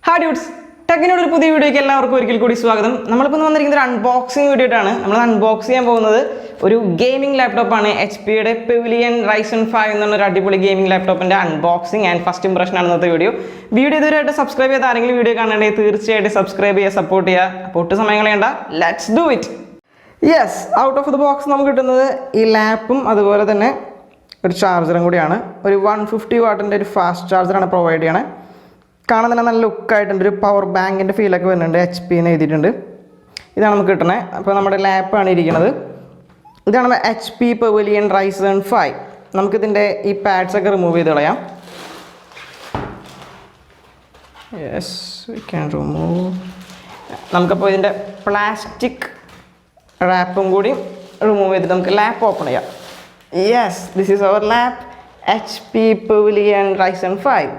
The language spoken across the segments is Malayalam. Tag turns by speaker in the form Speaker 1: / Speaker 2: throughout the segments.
Speaker 1: Hi dudes! ടെക്കിനോട് ഒരു പുതിയ വീഡിയോയ്ക്ക് എല്ലാവർക്കും ഒരിക്കൽ കൂടി സ്വാഗതം. നമ്മളിപ്പോൾ വന്നിരിക്കുന്നത് ഒരു അൺബോക്സിംഗ് വീഡിയോ ആയിട്ടാണ്. നമ്മൾ അൺബോക്സ് ചെയ്യാൻ പോകുന്നത് ഒരു ഗെയിമിംഗ് ലാപ്ടോപ്പാണ്. HP-യുടെ Pavilion Ryzen 5 എന്നുള്ള ഒരു അടിപൊളി ഗെയിമിംഗ് ലാപ്ടോപ്പിൻ്റെ അൺബോക്സിംഗ് ആൻഡ് ഫസ്റ്റ് ഇംപ്രഷൻ ആണ് ഇന്നത്തെ വീഡിയോ. ഇതുവരെയായിട്ട് സബ്സ്ക്രൈബ് ചെയ്ത് ആരെങ്കിലും വീഡിയോ കാണണമെങ്കിൽ തീർച്ചയായിട്ടും സബ്സ്ക്രൈബ് ചെയ്യുക, സപ്പോർട്ട് ചെയ്യുക. അപ്പോൾ ഒട്ടും സമയം കളയണ്ട, let's do it. Yes, out of the box നമുക്ക് കിട്ടുന്നത് ഈ ലാപ്പും അതുപോലെ തന്നെ ഒരു ചാർജറും കൂടിയാണ്. ഒരു 150 വാട്ടിൻ്റെ ഒരു ഫാസ്റ്റ് ചാർജറാണ് പ്രൊവൈഡ് ചെയ്യണേ. കാണാൻ തന്നെ നല്ല ലുക്കായിട്ടുണ്ട്. ഒരു പവർ ബാങ്കിൻ്റെ ഫീലൊക്കെ വരുന്നുണ്ട്. HP എന്ന് എഴുതിയിട്ടുണ്ട്. ഇതാണ് നമുക്ക് കിട്ടണേ. അപ്പോൾ നമ്മുടെ ലാപ്പാണ് ഇരിക്കുന്നത്. ഇതാണ് HP Pavilion Ryzen 5. നമുക്കിതിൻ്റെ ഈ പാഡ്സൊക്കെ റിമൂവ് ചെയ്ത് കളയാം. Yes, we can remove. നമുക്കപ്പോൾ ഇതിൻ്റെ പ്ലാസ്റ്റിക് റാപ്പും കൂടി റിമൂവ് ചെയ്തിട്ട് നമുക്ക് ലാപ്പ് ഓപ്പൺ ചെയ്യാം. Yes, this is our lap HP Pavilion Ryzen 5.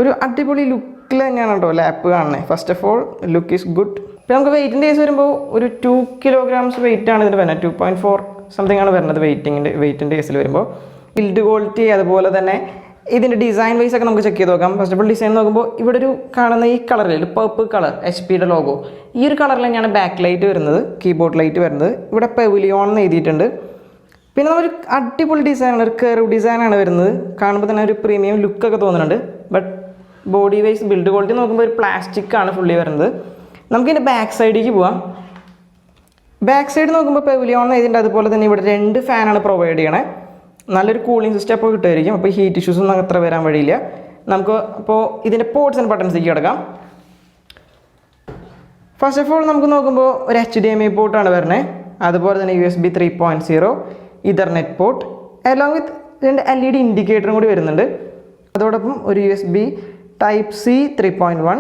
Speaker 1: ഒരു അടിപൊളി ലുക്കിൽ തന്നെയാണ് കേട്ടോ ലാപ്പ് കാണുന്നത്. First of all look is good. ഇപ്പോൾ നമുക്ക് വെയിറ്റിൻ്റെ കേസ് വരുമ്പോൾ ഒരു 2 kilograms വെയിറ്റാണ് ഇതിന് വരുന്നത്. 2.4 സംതിങ് ആണ് വരുന്നത് വെയിറ്റിൻ്റെ കേസിൽ വരുമ്പോൾ. ബിൽഡ് ക്വാളിറ്റി അതുപോലെ തന്നെ ഇതിൻ്റെ ഡിസൈൻ വൈസ് ഒക്കെ നമുക്ക് ചെക്ക് ചെയ്ത് നോക്കാം. ഫസ്റ്റ് ഓഫ് ഓൾ ഡിസൈൻ നോക്കുമ്പോൾ ഇവിടെ ഒരു കാണുന്ന ഈ കളറിൽ പർപ്പിൾ കളർ HP-യുടെ ലോഗോ, ഈ ഒരു കളറിൽ തന്നെയാണ് ബാക്ക് ലൈറ്റ് വരുന്നത്, കീബോർഡ് ലൈറ്റ് വരുന്നത്. ഇവിടെ പെവിലിയോൺ എന്ന് എഴുതിയിട്ടുണ്ട്. പിന്നെ നമ്മളൊരു അടിപൊളി ഡിസൈനാണ്, ഒരു കർവ് ഡിസൈനാണ് വരുന്നത്. കാണുമ്പോൾ തന്നെ ഒരു പ്രീമിയം ലുക്കൊക്കെ തോന്നുന്നുണ്ട്. But body vice build quality നോക്കുമ്പോൾ ഒരു പ്ലാസ്റ്റിക് ആണ് ഫുള്ളി വരുന്നത്. നമുക്കിതിൻ്റെ ബാക്ക് സൈഡിലേക്ക് പോവാം. ബാക്ക് സൈഡ് നോക്കുമ്പോൾ പെവിലിയോൺ എഴുതിയിട്ടുണ്ട്. അതുപോലെ തന്നെ ഇവിടെ 2 ഫാനാണ് പ്രൊവൈഡ് ചെയ്യണേ. നല്ലൊരു കൂളിംഗ് സിസ്റ്റം അപ്പോൾ കിട്ടുമായിരിക്കും. അപ്പോൾ ഹീറ്റ് ഇഷ്യൂസ് ഒന്നും അത്ര വരാൻ വഴിയില്ല. നമുക്ക് അപ്പോൾ ഇതിൻ്റെ പോർട്സ് ആൻഡ് ബട്ടൺസിലേക്ക് കിടക്കാം. ഫസ്റ്റ് ഓഫ് ഓൾ നമുക്ക് നോക്കുമ്പോൾ ഒരു HDMI പോർട്ടാണ് വരുന്നത്. അതുപോലെ തന്നെ USB 3.0 Ethernet port along with 2 LED ഇൻഡിക്കേറ്ററും കൂടി വരുന്നുണ്ട്. അതോടൊപ്പം ഒരു USB Type-C 3.1,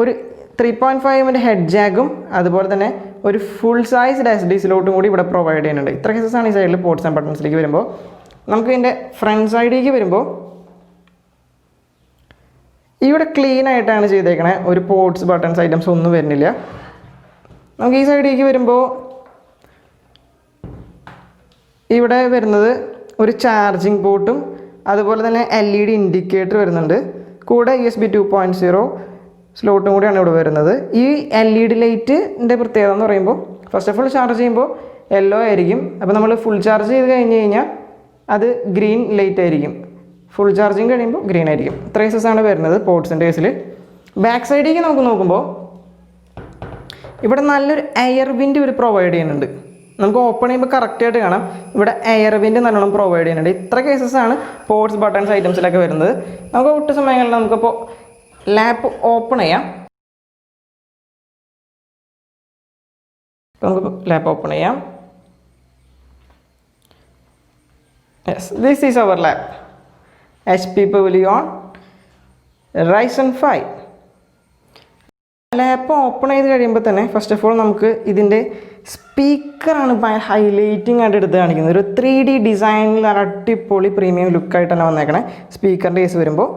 Speaker 1: ഒരു 3.5 ഹെഡ് ജാഗും അതുപോലെ തന്നെ ഒരു ഫുൾ സൈസ് SD സ്ലോട്ടും കൂടി ഇവിടെ പ്രൊവൈഡ് ചെയ്യുന്നുണ്ട്. ഇത്ര കേസസാണ് ഈ സൈഡിൽ പോർട്സ് ആൻഡ് ബട്ടൺസിലേക്ക് വരുമ്പോൾ. നമുക്ക് ഇതിൻ്റെ ഫ്രണ്ട് സൈഡിലേക്ക് വരുമ്പോൾ ഇവിടെ ക്ലീൻ ആയിട്ടാണ് ചെയ്തേക്കണേ. ഒരു പോർട്സ് ബട്ടൺസ് ഐറ്റംസ് ഒന്നും വരുന്നില്ല. നമുക്ക് ഈ സൈഡിലേക്ക് വരുമ്പോൾ ഇവിടെ വരുന്നത് ഒരു ചാർജിങ് പോർട്ടും അതുപോലെ തന്നെ LED ഇൻഡിക്കേറ്റർ വരുന്നുണ്ട്. കൂടെ USB 2.0 സ്ലോട്ടും കൂടിയാണ് ഇവിടെ വരുന്നത്. ഈ LED ലൈറ്റിൻ്റെ പ്രത്യേകത എന്ന് പറയുമ്പോൾ ഫസ്റ്റ് ഓഫ് ഓൾ ചാർജ് ചെയ്യുമ്പോൾ യെല്ലോ ആയിരിക്കും. അപ്പോൾ നമ്മൾ ഫുൾ ചാർജ് ചെയ്ത് കഴിഞ്ഞ് കഴിഞ്ഞാൽ അത് ഗ്രീൻ ലൈറ്റ് ആയിരിക്കും. ഫുൾ ചാർജിങ് കഴിയുമ്പോൾ ഗ്രീൻ ആയിരിക്കും. ഇത്ര കേസസാണ് വരുന്നത് പോർട്സിൻ്റെ കേസിൽ. ബാക്ക് സൈഡിലേക്ക് നമുക്ക് നോക്കുമ്പോൾ ഇവിടെ നല്ലൊരു എയർ വിൻഡ് ഇവർ പ്രൊവൈഡ് ചെയ്യുന്നുണ്ട്. നമുക്ക് ഓപ്പൺ ചെയ്യുമ്പോൾ കറക്റ്റായിട്ട് കാണാം ഇവിടെ എയർ വിൻഡ് നല്ലോണം പ്രൊവൈഡ് ചെയ്യുന്നുണ്ട്. ഇത്ര കേസസാണ് പോർട്സ് ബട്ടൺസ് ഐറ്റംസിലൊക്കെ വരുന്നത്. നമുക്ക് ഒട്ടു സമയങ്ങളിൽ നമുക്കപ്പോൾ ലാപ്പ് ഓപ്പൺ ചെയ്യാം. നമുക്ക് ലാപ്പ് ഓപ്പൺ ചെയ്യാം. Yes, this is our lap HP Pavilion Ryzen 5. Lap open ചെയ്ത് കഴിയുമ്പോൾ തന്നെ ഫസ്റ്റ് ഓഫ് ഓൾ നമുക്ക് ഇതിൻ്റെ സ്പീക്കറാണ് ഹൈലൈറ്റിംഗ് ആയിട്ട് എടുത്ത് കാണിക്കുന്നത്. ഒരു 3D ഡിസൈനിൽ അടിപൊളി പ്രീമിയം ലുക്കായിട്ട് തന്നെ വന്നേക്കണേ. സ്പീക്കറിൻ്റെ കേസ് വരുമ്പോൾ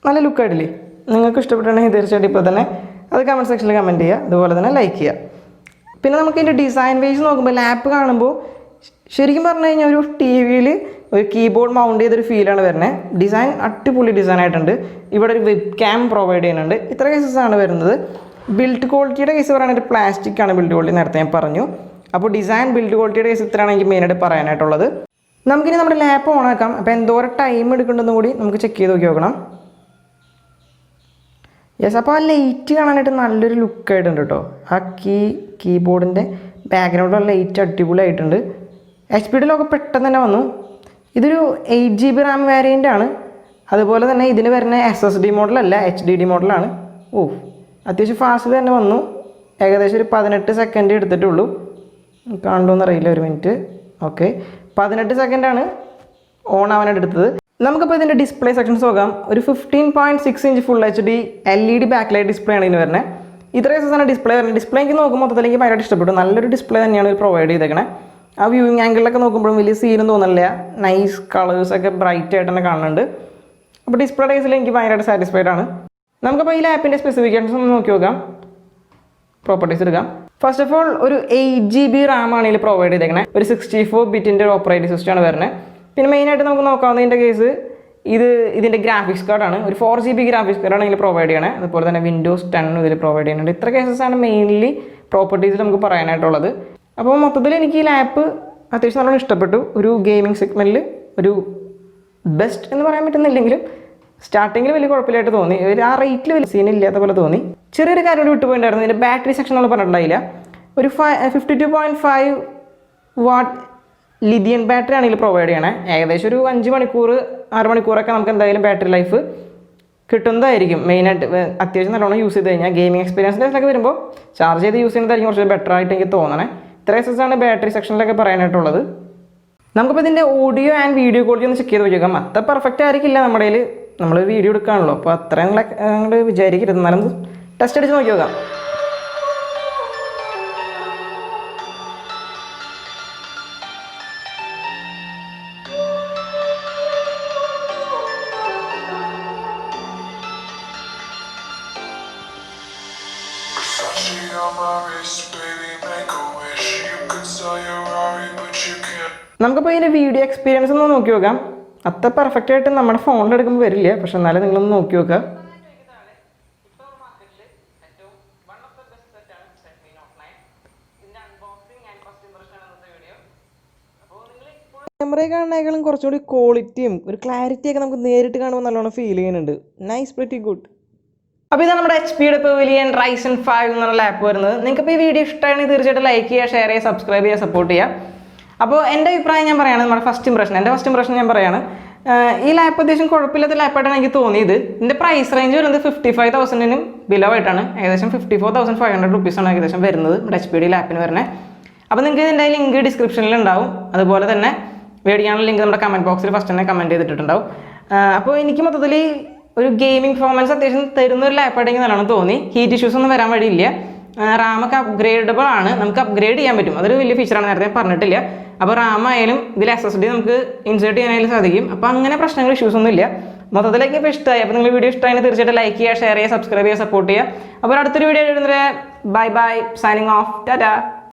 Speaker 1: നല്ല ലുക്കായിട്ടില്ലേ? നിങ്ങൾക്ക് ഇഷ്ടപ്പെട്ടുണ്ടെങ്കിൽ തീർച്ചയായിട്ടും ഇപ്പോൾ തന്നെ അത് കമൻറ്റ് സെക്ഷനിൽ കമൻറ്റ് ചെയ്യുക, അതുപോലെ തന്നെ ലൈക്ക് ചെയ്യുക. പിന്നെ നമുക്ക് ഇതിൻ്റെ ഡിസൈൻ വൈസ് നോക്കുമ്പോൾ ലാപ്പ് കാണുമ്പോൾ ശരിക്കും പറഞ്ഞു കഴിഞ്ഞാൽ ഒരു TV-യിൽ ഒരു കീബോർഡ് മൗണ്ട് ചെയ്തൊരു ഫീലാണ് വരുന്നത്. ഡിസൈൻ അടിപൊളി ഡിസൈൻ ആയിട്ടുണ്ട്. ഇവിടെ ഒരു വെബ് ക്യാം പ്രൊവൈഡ് ചെയ്യുന്നുണ്ട്. ഇത്ര കേസസാണ് വരുന്നത്. ബിൽഡ് ക്വാളിറ്റിയുടെ കേസ് പറയുകയാണെങ്കിൽ പ്ലാസ്റ്റിക് ആണ് ബിൽഡ് ക്വാളിറ്റി, നേരത്തെ ഞാൻ പറഞ്ഞു. അപ്പോൾ ഡിസൈൻ ബിൽഡ് ക്വാളിറ്റിയുടെ കേസ് ഇത്രയാണ് എനിക്ക് മെയിനായിട്ട് പറയാനായിട്ടുള്ളത്. നമുക്കിനി നമ്മുടെ ലാപ്പ് ഓൺ ആക്കാം. അപ്പോൾ എന്തോരം ടൈം എടുക്കേണ്ടതെന്നും കൂടി നമുക്ക് ചെക്ക് ചെയ്ത് നോക്കണം. യെസ്, അപ്പോൾ ആ ലൈറ്റ് കാണാനായിട്ട് നല്ലൊരു ലുക്കായിട്ടുണ്ട് കേട്ടോ. ആ കീബോർഡിൻ്റെ ബാക്ക്ഗ്രൗണ്ടിലുള്ള ലൈറ്റ് അടിപൊളിയായിട്ടുണ്ട്. HP-യുടെ ലോഗോ പെട്ടെന്ന് തന്നെ വന്നു. ഇതൊരു 8GB RAM വേരിയൻ്റ് ആണ്. അതുപോലെ തന്നെ ഇതിന് വരുന്ന SSD മോഡലല്ല, HDD മോഡലാണ്. അത്യാവശ്യം ഫാസ്റ്റ് തന്നെ വന്നു. ഏകദേശം ഒരു 18 സെക്കൻഡ് എടുത്തിട്ടുള്ളൂ. കാണുമോയെന്ന് അറിയില്ല, ഒരു മിനിറ്റ്. ഓക്കെ, 18 സെക്കൻഡാണ് ഓൺ ആവാനായിട്ട് എടുത്തത്. നമുക്കിപ്പോൾ ഇതിൻ്റെ ഡിസ്പ്ലേ സെക്ഷൻസ് നോക്കാം. ഒരു 15.6 inch full HD LED back light display ആണ് ഇതിന് വരുന്നത്. ഇത്ര കേസസാണ് ഡിസ്പ്ലേ വരുന്നത്. ഡിസ്പ്ലേ എനിക്ക് നോക്കുമ്പോൾ മൊത്തത്തിലേക്ക് ഭയങ്കര ഇഷ്ടപ്പെട്ടു. നല്ലൊരു ഡിസ്പ്ലേ തന്നെയാണ് പ്രൊവൈഡ് ചെയ്തേക്കണേ. ആ വ്യൂയിങ് ആംഗിളിലൊക്കെ നോക്കുമ്പോഴും വലിയ സീനും തോന്നില്ല. നൈസ് കളേഴ്സൊക്കെ ബ്രൈറ്റ് ആയിട്ട് തന്നെ കാണുന്നുണ്ട്. അപ്പോൾ ഡിസ്പ്ലേ കേസിൽ എനിക്ക് ഭയങ്കരമായിട്ട് സാറ്റിസ്ഫൈഡ് ആണ്. നമുക്കപ്പോൾ ഈ ലാപ്പിൻ്റെ സ്പെസിഫിക്കേഷൻസ് ഒന്ന് നോക്കി നോക്കാം. പ്രോപ്പർട്ടീസ് എടുക്കാം. ഫസ്റ്റ് ഓഫ് ഓൾ ഒരു 8GB RAM ആണ് ഇതിൽ പ്രൊവൈഡ് ചെയ്തേക്കണേ. ഒരു 64 ബിറ്റിൻ്റെ ഒരു ഓപ്പറേറ്റിംഗ് സിസ്റ്റമാണ് വരുന്നത്. പിന്നെ മെയിനായിട്ട് നമുക്ക് നോക്കാവുന്നതിൻ്റെ കേസ് ഇതിൻ്റെ ഗ്രാഫിക്സ് കാർഡാണ്. ഒരു 4GB ഗ്രാഫിക്സ് കാർഡാണ് ഇതിൽ പ്രൊവൈഡ് ചെയ്യണേ. അതുപോലെ തന്നെ Windows 10 ഇതിൽ പ്രൊവൈഡ് ചെയ്യുന്നുണ്ട്. ഇത്ര കേസസാണ് മെയിൻലി പ്രോപ്പർട്ടീസ് നമുക്ക് പറയാനായിട്ടുള്ളത്. അപ്പോൾ മൊത്തത്തിൽ എനിക്ക് ഈ ലാപ്പ് അത്യാവശ്യം നല്ലോണം ഇഷ്ടപ്പെട്ടു. ഒരു ഗെയിമിംഗ് സെഗ്മെൻറ്റിൽ ഒരു ബെസ്റ്റ് എന്ന് പറയാൻ പറ്റുന്നില്ലെങ്കിലും സ്റ്റാർട്ടിങ്ങിൽ വലിയ കുഴപ്പമില്ലായിട്ട് തോന്നി. ആ റേറ്റിൽ വലിയ സീനില്ലാത്ത പോലെ തോന്നി. ചെറിയൊരു കാര്യം കൂടി വിട്ടുപോയിട്ടുണ്ടായിരുന്നു. ഇതിൻ്റെ ബാറ്ററി സെക്ഷൻ നമ്മൾ പറഞ്ഞിട്ടുണ്ടായില്ല. ഒരു 52.5 വാട്ട് ലിഥിയം ബാറ്ററി ആണ് ഇതിൽ പ്രൊവൈഡ് ചെയ്യണേ. ഏകദേശം ഒരു 5 മണിക്കൂർ 6 മണിക്കൂറൊക്കെ നമുക്ക് എന്തായാലും ബാറ്ററി ലൈഫ് കിട്ടുന്നതായിരിക്കും. മെയിനായിട്ട് അത്യാവശ്യം നല്ലോണം യൂസ് ചെയ്ത് കഴിഞ്ഞാൽ ഗെയിമിംഗ് എക്സ്പീരിയൻസിലൊക്കെ വരുമ്പോൾ ചാർജ് ചെയ്ത് യൂസ് ചെയ്യുന്നതായിരിക്കും കുറച്ച് ബെറ്റർ ആയിട്ട് എനിക്ക് തോന്നണേ. ഇത്ര കേസസാണ് ബാറ്ററി സെക്ഷനിലൊക്കെ പറയാനായിട്ടുള്ളത്. നമുക്കിപ്പോൾ ഇതിൻ്റെ ഓഡിയോ ആൻഡ് വീഡിയോ ക്വാളിറ്റി ഒന്ന് ചെക്ക് ചെയ്ത് നോക്കിയേക്കാം. അത്ര പെർഫെക്റ്റ് ആയിരിക്കില്ല നമ്മുടെ കയ്യിൽ, നമ്മൾ വീഡിയോ എടുക്കുകയാണല്ലോ. അപ്പോൾ അത്രയും ഞങ്ങൾ വിചാരിക്കരുത്. എന്നാലും ടെസ്റ്റ് അടിച്ച് നോക്കി നോക്കാം. നമുക്കിപ്പോൾ ഇതിൻ്റെ വീഡിയോ എക്സ്പീരിയൻസ് ഒന്ന് നോക്കി നോക്കാം. അത്ര പെർഫെക്റ്റ് ആയിട്ട് നമ്മുടെ ഫോണിൽ എടുക്കുമ്പോൾ വരില്ല, പക്ഷെ എന്നാലും നിങ്ങളൊന്ന് നോക്കി നോക്കുക. ക്യാമറയിൽ കാണുന്നതിനേക്കാളും കുറച്ചുകൂടി ക്വാളിറ്റിയും ഒരു ക്ലാരിറ്റിയൊക്കെ നമുക്ക് നേരിട്ട് കാണുമ്പോൾ നല്ലോണം ഫീൽ ചെയ്യുന്നുണ്ട്. Nice, pretty good. അപ്പോൾ ഇതാണ് നമ്മുടെ HP-യുടെ Pavilion Ryzen 5 എന്നുള്ള ലാപ്പ് വരുന്നത്. നിങ്ങൾക്ക് ഈ വീഡിയോ ഇഷ്ടമാണെങ്കിൽ തീർച്ചയായിട്ടും ലൈക്ക് ചെയ്യുക, ഷെയർ ചെയ്യുക, സബ്സ്ക്രൈബ് ചെയ്യുക, സപ്പോർട്ട് ചെയ്യുക. അപ്പോൾ എൻ്റെ അഭിപ്രായം ഞാൻ പറയുകയാണ്, നമ്മുടെ ഫസ്റ്റ് ഇംപ്രഷൻ ഞാൻ പറയുകയാണ്. ഈ ലാപ്പ് അത്യാവശ്യം കുഴപ്പമില്ലാത്ത ലാപ്പായിട്ടാണ് എനിക്ക് തോന്നിയത്. ഇതിൻ്റെ പ്രൈസ് റേഞ്ച് വരുന്നത് 55,000 ബിലോ ആയിട്ടാണ്. ഏകദേശം 54,500 റുപ്പീസാണ് ഏകദേശം വരുന്നത് നമ്മുടെ HP-യുടെ ലാപ്പിന് വരുന്നത്. അപ്പോൾ നിങ്ങൾക്ക് ഇതിൻ്റെ ലിങ്ക് ഡിസ്ക്രിപ്ഷനിൽ ഉണ്ടാവും. അതുപോലെ തന്നെ മേടിക്കാനുള്ള ലിങ്ക് നമ്മുടെ കമൻറ്റ് ബോക്സിൽ ഫസ്റ്റ് തന്നെ കമൻറ്റ് ചെയ്തിട്ടുണ്ടാവും. അപ്പോൾ എനിക്ക് മൊത്തത്തിൽ ഒരു ഗെയിമിംഗ് പെർഫോമൻസ് അത്യാവശ്യം തരുന്ന ഒരു ലാപ്പായിട്ട് എനിക്ക് നല്ലോണം തോന്നി. ഹീറ്റ് ഇഷ്യൂസ് ഒന്നും വരാൻ വഴിയില്ല. റാമൊക്കെ അപ്ഗ്രേഡബിൾ ആണ്, നമുക്ക് അപ്ഗ്രേഡ് ചെയ്യാൻ പറ്റും. അതൊരു വലിയ ഫീച്ചറാണ്, നേരത്തെ പറഞ്ഞിട്ടില്ല. അപ്പോൾ റാം ആയാലും ഇതിൽ SSD നമുക്ക് ഇൻസേർട്ട് ചെയ്യാനായാലും സാധിക്കും. അപ്പോൾ അങ്ങനെ പ്രശ്നങ്ങൾ ഇഷ്യൂസ് ഒന്നും ഇല്ല. മൊത്തത്തിലേക്ക് ഇപ്പോൾ ഇഷ്ടമായി. അപ്പോൾ നിങ്ങൾ വീഡിയോ ഇഷ്ടമായി തീർച്ചയായിട്ടും ലൈക്ക് ചെയ്യുക, ഷെയർ ചെയ്യുക, സബ്സ്ക്രൈബ് ചെയ്യുക, സപ്പോർട്ട് ചെയ്യുക. അപ്പോൾ അടുത്തൊരു വീഡിയോ എഴുതുന്നത് bye bye, signing off, Tata.